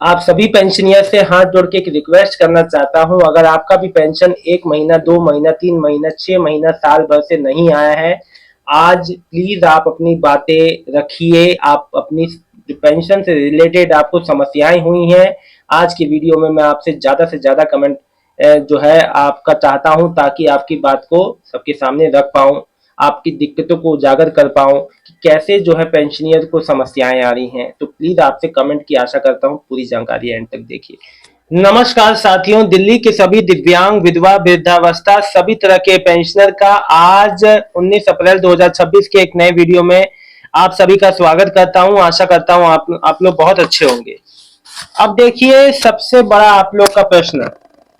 आप सभी पेंशनियर से हाथ जोड़ के एक रिक्वेस्ट करना चाहता हूं, अगर आपका भी पेंशन 1 महीना 2 महीना 3 महीना 6 महीना साल भर से नहीं आया है, आज प्लीज आप अपनी बातें रखिए। आप अपनी पेंशन से रिलेटेड आपको समस्याएं हुई हैं, आज की वीडियो में मैं आपसे ज्यादा से ज्यादा कमेंट जो है आपका चाहता हूं, ताकि आपकी बात को सबके सामने रख पाऊं, आपकी दिक्कतों को उजागर कर पाऊं कि कैसे जो है पेंशनियर को समस्याएं आ रही हैं। तो प्लीज आपसे कमेंट की आशा करता हूं, पूरी जानकारी एंड तक देखिए। नमस्कार साथियों, दिल्ली के सभी दिव्यांग, विधवा, वृद्धावस्था सभी तरह के पेंशनर का आज 19 अप्रैल 2026 के एक नए वीडियो में आप सभी का स्वागत करता हूं। आशा करता हूं आप लोग बहुत अच्छे होंगे। अब देखिए, सबसे बड़ा आप लोग का प्रश्न,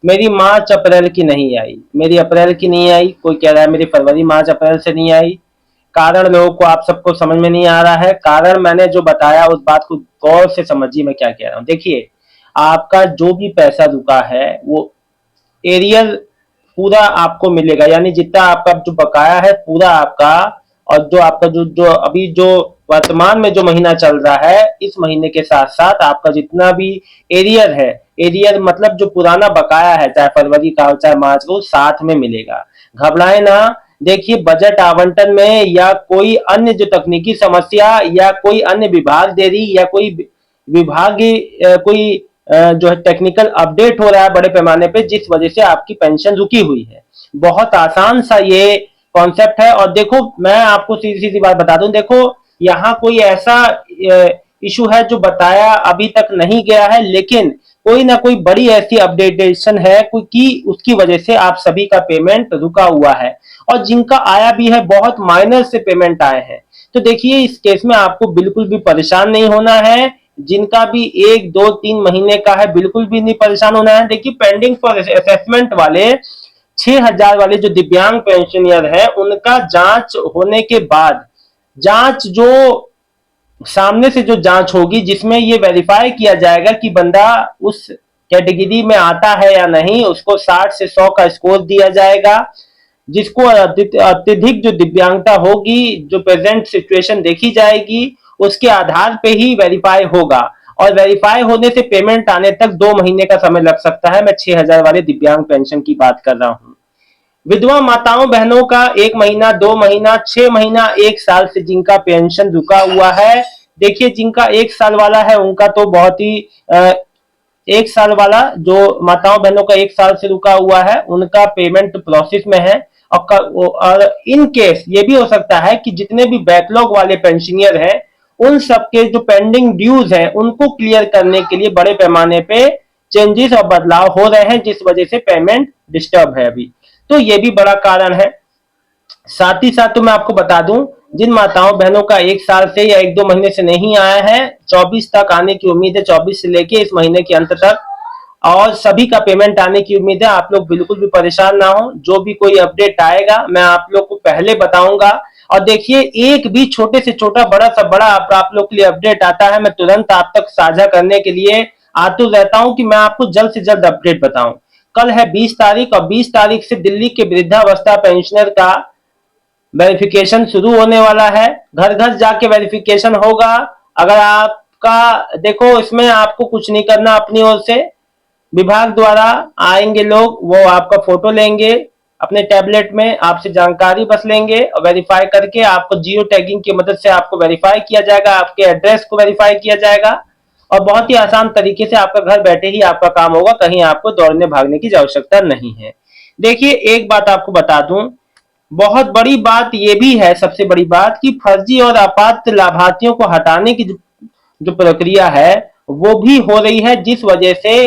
मेरी मार्च अप्रैल की नहीं आई, मेरी अप्रैल की नहीं आई, कोई कह रहा है मेरी फरवरी मार्च अप्रैल से नहीं आई। कारण लोगों को आप सबको समझ में नहीं आ रहा है। कारण मैंने जो बताया उस बात को गौर से समझिए मैं क्या कह रहा हूं। देखिए, आपका जो भी पैसा रुका है वो एरियल पूरा आपको मिलेगा, यानी जितना आपका जो बकाया है पूरा आपका, और जो आपका जो जो अभी जो वर्तमान में जो महीना चल रहा है, इस महीने के साथ साथ आपका जितना भी एरियर है, एरियर मतलब जो पुराना बकाया है, चाहे फरवरी का हो चाहे मार्च का हो, साथ में मिलेगा। घबराए ना। देखिए, बजट आवंटन में या कोई अन्य जो तकनीकी समस्या या कोई अन्य विभाग देरी या कोई विभागीय कोई जो है टेक्निकल अपडेट हो रहा है बड़े पैमाने पे, जिस वजह से आपकी पेंशन रुकी हुई है। बहुत आसान सा ये कॉन्सेप्ट है। और देखो, मैं आपको सीधी सीधी बात बता दूं, देखो यहाँ कोई ऐसा इशू है जो बताया अभी तक नहीं गया है, लेकिन कोई ना कोई बड़ी ऐसी अपडेटेशन है कि उसकी वजह से आप सभी का पेमेंट रुका हुआ है, और जिनका आया भी है बहुत माइनर से पेमेंट आए हैं। तो देखिए, इस केस में आपको बिल्कुल भी परेशान नहीं होना है। जिनका भी 1 2 3 महीने का है, बिल्कुल भी नहीं परेशान होना है। देखिए, पेंडिंग फॉर असेसमेंट वाले 6,000 वाले जो दिव्यांग पेंशनियर है, उनका जांच होने के बाद, जांच जो सामने से जो जांच होगी, जिसमें ये वेरीफाई किया जाएगा कि बंदा उस कैटेगरी में आता है या नहीं, उसको 60 से 100 का स्कोर दिया जाएगा। जिसको अत्यधिक जो दिव्यांगता होगी, जो प्रेजेंट सिचुएशन देखी जाएगी, उसके आधार पे ही वेरीफाई होगा। और वेरीफाई होने से पेमेंट आने तक 2 महीने का समय लग सकता है। मैं 6,000 वाले दिव्यांग पेंशन की बात कर रहा हूं। विधवा माताओं बहनों का 1 महीना 2 महीना 6 महीना 1 साल से जिनका पेंशन रुका हुआ है, देखिए जिनका 1 साल वाला है उनका तो बहुत ही 1 साल वाला जो माताओं बहनों का 1 साल से रुका हुआ है, उनका पेमेंट प्रोसेस में है। और इन केस ये भी हो सकता है कि जितने भी बैकलॉग वाले पेंशनियर हैं, उन सबके जो पेंडिंग ड्यूज हैं उनको क्लियर करने के लिए बड़े पैमाने पे चेंजेस और बदलाव हो रहे हैं, जिस वजह से पेमेंट डिस्टर्ब है अभी। तो ये भी बड़ा कारण है। साथ ही साथ तो मैं आपको बता दूं, जिन माताओं बहनों का 1 साल से या 1 2 महीने से नहीं आया है, 24 तक आने की उम्मीद है, 24 से लेके इस महीने के अंत तक, और सभी का पेमेंट आने की उम्मीद है। आप लोग बिल्कुल भी परेशान ना हो, जो भी कोई अपडेट आएगा मैं आप लोग को पहले बताऊंगा। और देखिए, एक भी छोटे से छोटा बड़ा सा बड़ा आप लोग के लिए अपडेट आता है, मैं तुरंत आप तक साझा करने के लिए आतुर रहता हूं कि मैं आपको जल्द से जल्द अपडेट बताऊं। कल है 20 तारीख, और 20 तारीख से दिल्ली के वृद्धावस्था पेंशनर का वेरिफिकेशन शुरू होने वाला है। घर घर जाके वेरिफिकेशन होगा। अगर आपका, देखो इसमें आपको कुछ नहीं करना, अपनी ओर से विभाग द्वारा आएंगे लोग, वो आपका फोटो लेंगे अपने टैबलेट में, आपसे जानकारी बस लेंगे और वेरीफाई करके आपको जियो टैगिंग की मदद से आपको वेरीफाई किया जाएगा, आपके एड्रेस को वेरीफाई किया जाएगा, और बहुत ही आसान तरीके से आपका घर बैठे ही आपका काम होगा, कहीं आपको दौड़ने भागने की आवश्यकता नहीं है। देखिए, एक बात आपको बता दूं, बहुत बड़ी बात यह भी है, सबसे बड़ी बात, कि फर्जी और अपात्र लाभार्थियों को हटाने की जो प्रक्रिया है वो भी हो रही है, जिस वजह से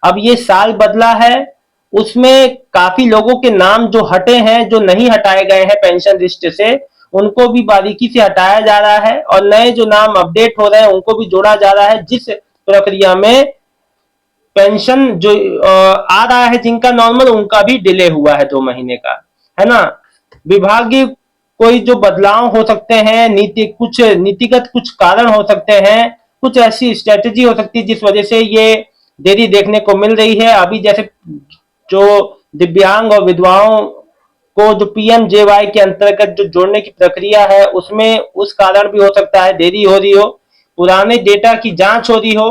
अब ये साल बदला है, उसमें काफी लोगों के नाम जो हटे हैं, जो नहीं हटाए गए हैं पेंशन लिस्ट से, उनको भी बारीकी से हटाया जा रहा है, और नए जो नाम अपडेट हो रहे हैं उनको भी जोड़ा जा रहा है, जिस प्रक्रिया में पेंशन जो आ रहा है जिनका नॉर्मल, उनका भी डिले हुआ है 2 महीने का, है ना। विभागीय कोई जो बदलाव हो सकते हैं, कुछ नीतिगत कुछ कारण हो सकते हैं, कुछ ऐसी स्ट्रेटेजी हो सकती है जिस वजह से ये देरी देखने को मिल रही है। अभी जैसे जो दिव्यांग और विधवाओं को जो पीएमजेवाई के अंतर्गत जो जोड़ने की प्रक्रिया है, उसमें उस कारण भी हो सकता है देरी हो रही हो, पुराने डेटा की जांच हो रही हो।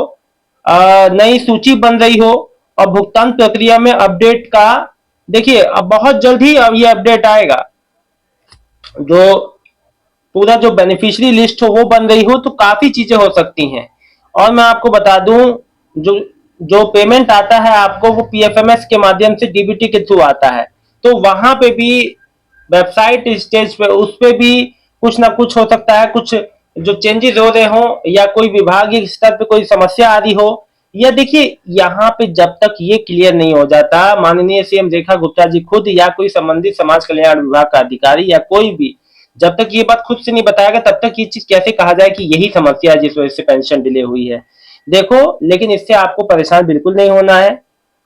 नई सूची बन रही हो और भुगतान प्रक्रिया में अपडेट का, देखिए अब बहुत जल्द ही अब ये अपडेट आएगा, जो पूरा जो बेनिफिशियरी लिस्ट हो वो बन रही हो, तो काफी चीजें हो सकती हैं। और मैं आपको बता दूं, जो जो पेमेंट आता है आपको वो पीएफएमएस के माध्यम से डीबीटी के थ्रू आता है, तो वहां पे भी वेबसाइट स्टेज पे उस पे भी कुछ ना कुछ हो सकता है, कुछ जो चेंजेस हो रहे हो या कोई विभागीय स्तर पे कोई समस्या आ रही हो, या देखिए यहाँ पे जब तक ये क्लियर नहीं हो जाता, माननीय सीएम रेखा गुप्ता जी खुद या कोई संबंधित समाज कल्याण विभाग का अधिकारी या कोई भी, जब तक ये बात खुद से नहीं बताएगा तब तक ये चीज कैसे कहा जाए कि यही समस्या है जिस वजह से पेंशन डिले हुई है। देखो, लेकिन इससे आपको परेशान बिल्कुल नहीं होना है,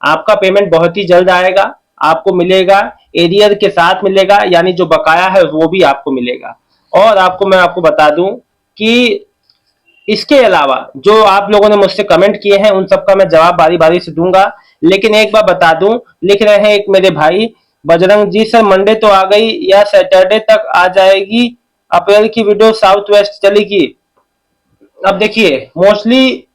आपका पेमेंट बहुत ही जल्द आएगा, आपको मिलेगा, एरियर के साथ मिलेगा, यानी जो बकाया है वो भी आपको मिलेगा। और मैं आपको बता दूं कि इसके अलावा जो आप लोगों ने मुझसे कमेंट किए हैं उन सबका मैं जवाब बारी बारी से दूंगा, लेकिन एक बार बता दूं, लिख रहे हैं एक मेरे भाई बजरंग जी, सर मंडे तो आ गई या सैटरडे तक आ जाएगी, अप्रैल की वीडियो साउथ वेस्ट चलेगी। अब देखिए, मोस्टली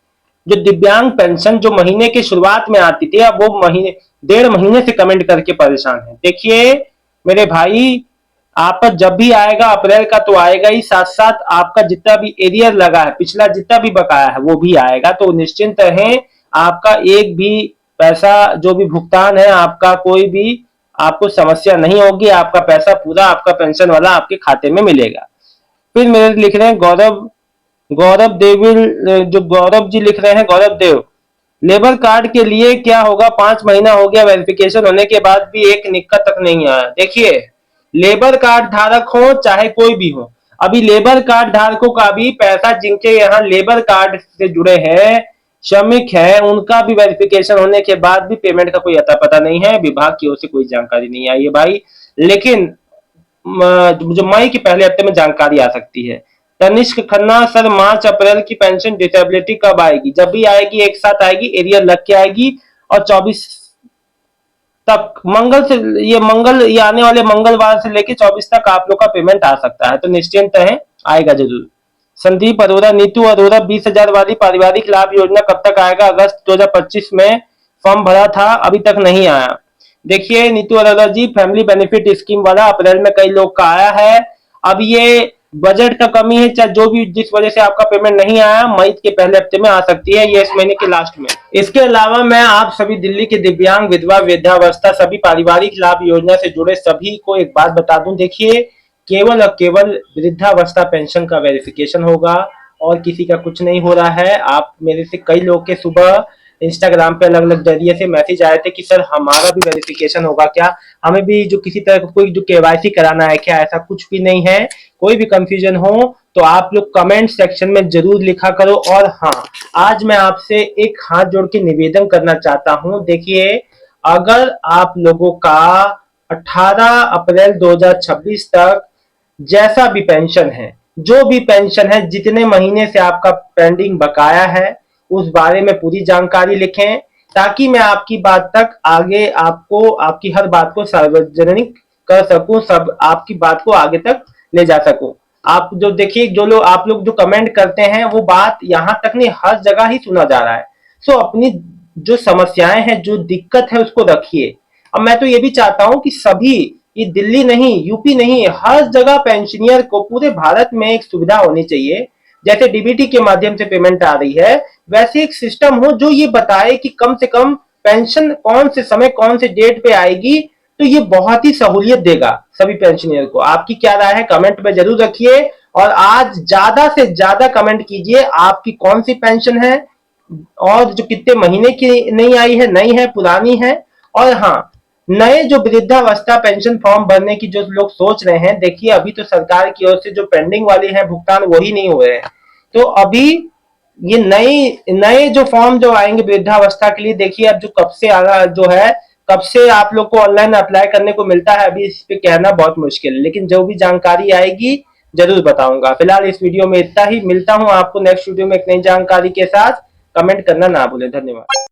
जो दिव्यांग पेंशन जो महीने की शुरुआत में आती थी, अब वो महीने 1.5 महीने से कमेंट करके परेशान है। देखिए मेरे भाई, आपका जब भी आएगा अप्रैल का तो आएगा ही, साथ साथ आपका जितना भी एरियर लगा है, पिछला जितना भी बकाया है वो भी आएगा, तो निश्चिंत रहें, आपका एक भी पैसा जो भी भुगतान है आपका, कोई भी आपको समस्या नहीं होगी, आपका पैसा पूरा आपका पेंशन वाला आपके खाते में मिलेगा। फिर मेरे लिख रहे हैं गौरव गौरव देविल, जो गौरव जी लिख रहे हैं, गौरव देव, लेबर कार्ड के लिए क्या होगा, 5 महीना हो गया वेरिफिकेशन होने के बाद भी एक निक्का तक नहीं आया। देखिए, लेबर कार्ड धारक हो चाहे कोई भी हो, अभी लेबर कार्ड धारकों का भी पैसा, जिनके यहाँ लेबर कार्ड से जुड़े हैं, श्रमिक है, उनका भी वेरिफिकेशन होने के बाद भी पेमेंट का कोई अता पता नहीं है, विभाग की ओर से कोई जानकारी नहीं आई है भाई। लेकिन जो मई के पहले हफ्ते में जानकारी आ सकती है। तनिष्क खन्ना, सर मार्च अप्रैल की पेंशन डिसेबिलिटी कब आएगी? जब भी आएगी एक साथ आएगी, एरियर लग के आएगी, और 24 तक, मंगल से, ये आने वाले मंगलवार से लेके 24 तक आप लोग का पेमेंट आ सकता है, तो निश्चिंत है, आएगा जरूर। संदीप अरोरा, नीतू अरोरा, 20,000 वाली पारिवारिक लाभ योजना कब तक आएगा? अगस्त 2025 में फॉर्म भरा था, अभी तक नहीं आया। देखिए नीतू अरोरा जी, फैमिली बेनिफिट स्कीम वाला अप्रैल में कई लोग का आया है, अब ये बजट का कमी है, चाहे जो भी, जिस वजह से आपका पेमेंट नहीं आया, मई के पहले हफ्ते में आ सकती है, ये इस महीने के लास्ट में। इसके अलावा मैं आप सभी दिल्ली के दिव्यांग, विधवा, वृद्धावस्था, सभी पारिवारिक लाभ योजना से जुड़े सभी को एक बात बता दूं, देखिए केवल और केवल वृद्धावस्था पेंशन का वेरिफिकेशन होगा और किसी का कुछ नहीं हो रहा है। आप मेरे से कई लोग के सुबह इंस्टाग्राम पे अलग अलग जरिए से मैसेज आए थे कि सर हमारा भी वेरिफिकेशन होगा क्या, हमें भी जो किसी तरह का कोई जो केवाईसी कराना है क्या? ऐसा कुछ भी नहीं है। कोई भी कंफ्यूजन हो तो आप लोग कमेंट सेक्शन में जरूर लिखा करो। और हाँ, आज मैं आपसे एक हाथ जोड़ के निवेदन करना चाहता हूं, देखिए अगर आप लोगों का 18 अप्रैल 2026 तक जैसा भी पेंशन है, जो भी पेंशन है, जितने महीने से आपका पेंडिंग बकाया है, उस बारे में पूरी जानकारी लिखें, ताकि मैं आपकी बात तक आगे, आपको आपकी हर बात को सार्वजनिक कर सकूं, सब आपकी बात को आगे तक ले जा सकूं। आप जो देखिए, जो लोग आप लोग जो कमेंट करते हैं वो बात यहां तक नहीं, हर जगह ही सुना जा रहा है। सो अपनी जो समस्याएं हैं, जो दिक्कत है, उसको रखिए। अब मैं तो ये भी चाहता हूं कि सभी, ये दिल्ली नहीं, यूपी नहीं, हर जगह पेंशनियर को पूरे भारत में एक सुविधा होनी चाहिए। जैसे डीबीटी के माध्यम से पेमेंट आ रही है, वैसे एक सिस्टम हो जो ये बताए कि कम से कम पेंशन कौन से समय, कौन से डेट पे आएगी, तो ये बहुत ही सहूलियत देगा सभी पेंशनियर को। आपकी क्या राय है कमेंट में जरूर रखिए, और आज ज्यादा से ज्यादा कमेंट कीजिए आपकी कौन सी पेंशन है, और जो कितने महीने की नहीं आई है, नई है, पुरानी है। और हाँ, नए जो वृद्धावस्था पेंशन फॉर्म भरने की जो लोग सोच रहे हैं, देखिए अभी तो सरकार की ओर से जो पेंडिंग वाली है भुगतान, वही नहीं हो रहे हैं, तो अभी ये नए नए जो फॉर्म जो आएंगे वृद्धावस्था के लिए, देखिए अब जो कब से आना जो है, कब से आप लोग को ऑनलाइन अप्लाई करने को मिलता है, अभी इस पे कहना बहुत मुश्किल है, लेकिन जो भी जानकारी आएगी जरूर बताऊंगा। फिलहाल इस वीडियो में इतना ही, मिलता हूं आपको नेक्स्ट वीडियो में एक नई जानकारी के साथ। कमेंट करना ना भूलें। धन्यवाद।